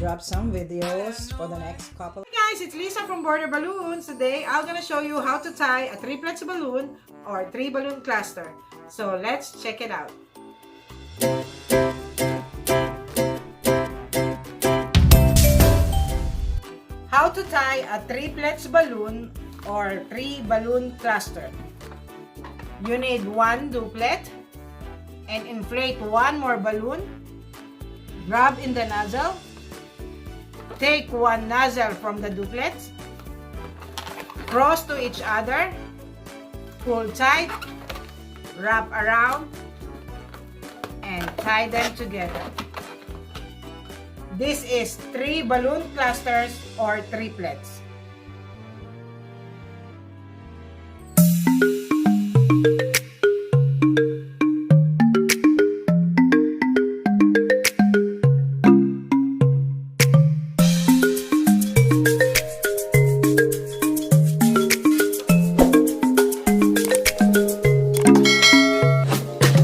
drop some videos for the next couple. Hey guys, it's Lisa from Border Balloons. Today, I'm gonna show you how to tie a triplets balloon or 3-balloon cluster. So let's check it out. How to tie a triplets balloon or 3-balloon cluster. You need 1 duplet and inflate 1 more balloon. Grab in the nozzle. Take 1 nozzle from the duplets. Cross to each other. Pull tight. Wrap around. And tie them together. This is 3 balloon clusters or triplets.